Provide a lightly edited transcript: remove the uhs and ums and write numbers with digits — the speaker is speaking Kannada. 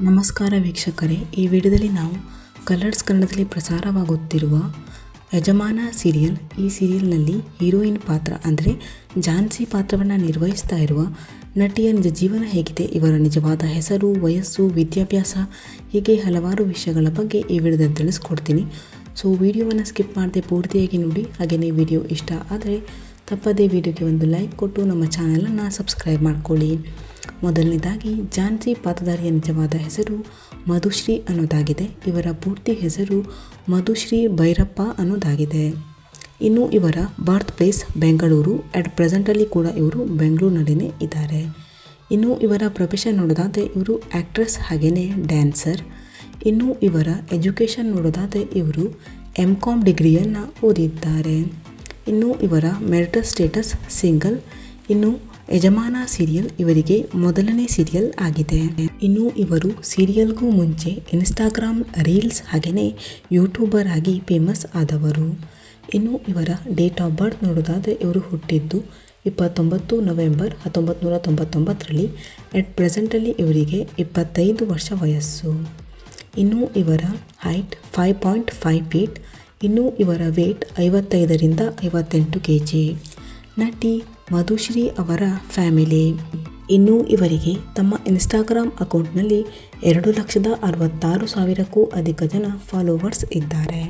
ನಮಸ್ಕಾರ ವೀಕ್ಷಕರೇ, ಈ ವಿಡಿಯೋದಲ್ಲಿ ನಾವು ಕಲರ್ಸ್ ಕನ್ನಡದಲ್ಲಿ ಪ್ರಸಾರವಾಗುತ್ತಿರುವ ಯಜಮಾನ ಸೀರಿಯಲ್. ಈ ಸೀರಿಯಲ್ನಲ್ಲಿ ಹೀರೋಯಿನ್ ಪಾತ್ರ ಅಂದರೆ ಝಾನ್ಸಿ ಪಾತ್ರವನ್ನು ನಿರ್ವಹಿಸ್ತಾ ಇರುವ ನಟಿಯ ನಿಜ ಜೀವನ ಹೇಗಿದೆ, ಇವರ ನಿಜವಾದ ಹೆಸರು, ವಯಸ್ಸು, ವಿದ್ಯಾಭ್ಯಾಸ ಹೀಗೆ ಹಲವಾರು ವಿಷಯಗಳ ಬಗ್ಗೆ ಈ ವಿಡಿಯೋದಲ್ಲಿ ತಿಳಿಸ್ಕೊಡ್ತೀನಿ. ಸೊ ವಿಡಿಯೋವನ್ನು ಸ್ಕಿಪ್ ಮಾಡದೆ ಪೂರ್ತಿಯಾಗಿ ನೋಡಿ. ಹಾಗೆಯೇ ವಿಡಿಯೋ ಇಷ್ಟ ಆದರೆ ತಪ್ಪದೇ ವಿಡಿಯೋಗೆ ಒಂದು ಲೈಕ್ ಕೊಟ್ಟು ನಮ್ಮ ಚಾನಲನ್ನು ಸಬ್ಸ್ಕ್ರೈಬ್ ಮಾಡ್ಕೊಳ್ಳಿ. ಮೊದಲನೇದಾಗಿ ಝಾನ್ಸಿ ಪಾತ್ರಧಾರಿಯ ನಿಜವಾದ ಹೆಸರು ಮಧುಶ್ರೀ ಅನ್ನೋದಾಗಿದೆ. ಇವರ ಪೂರ್ತಿ ಹೆಸರು ಮಧುಶ್ರೀ ಭೈರಪ್ಪ ಅನ್ನೋದಾಗಿದೆ. ಇನ್ನು ಇವರ ಬರ್ತ್ ಪ್ಲೇಸ್ ಬೆಂಗಳೂರು. ಅಟ್ ಪ್ರೆಸೆಂಟಲ್ಲಿ ಕೂಡ ಇವರು ಬೆಂಗಳೂರಿನಲ್ಲಿನೇ ಇದ್ದಾರೆ. ಇನ್ನು ಇವರ ಪ್ರೊಫೆಷನ್ ನೋಡೋದಾದರೆ ಇವರು ಆ್ಯಕ್ಟ್ರೆಸ್ ಹಾಗೆಯೇ ಡ್ಯಾನ್ಸರ್. ಇನ್ನು ಇವರ ಎಜುಕೇಷನ್ ನೋಡೋದಾದರೆ ಇವರು MCom ಡಿಗ್ರಿಯನ್ನು ಓದಿದ್ದಾರೆ. ಇನ್ನು ಇವರ ಮ್ಯಾರಿಟಲ್ ಸ್ಟೇಟಸ್ ಸಿಂಗಲ್. ಇನ್ನು ಯಜಮಾನ ಸೀರಿಯಲ್ ಇವರಿಗೆ ಮೊದಲನೇ ಸೀರಿಯಲ್ ಆಗಿದೆ. ಇನ್ನು ಇವರು ಸೀರಿಯಲ್ಗೂ ಮುಂಚೆ ಇನ್ಸ್ಟಾಗ್ರಾಮ್ ರೀಲ್ಸ್ ಹಾಗೆಯೇ ಯೂಟ್ಯೂಬರ್ ಆಗಿ ಫೇಮಸ್ ಆದವರು. ಇನ್ನು ಇವರ ಡೇಟ್ ಆಫ್ ಬರ್ತ್ ನೋಡೋದಾದರೆ ಇವರು ಹುಟ್ಟಿದ್ದು 29 ನವೆಂಬರ್ 1999ರಲ್ಲಿ. ಅಟ್ ಪ್ರೆಸೆಂಟಲ್ಲಿ ಇವರಿಗೆ 25 ವರ್ಷ ವಯಸ್ಸು. ಇನ್ನು ಇವರ ಹೈಟ್ 5.5 ಫೀಟ್. ಇನ್ನು ಇವರ ವೇಟ್ 55ರಿಂದ 58 kg. ನಟಿ ಮಧುಶ್ರೀ ಅವರ ಫ್ಯಾಮಿಲಿ. ಇನ್ನು ಇವರಿಗೆ ತಮ್ಮ ಇನ್ಸ್ಟಾಗ್ರಾಮ್ ಅಕೌಂಟ್ನಲ್ಲಿ 2,66,000ಕ್ಕೂ ಅಧಿಕ ಜನ ಫಾಲೋವರ್ಸ್ ಇದ್ದಾರೆ.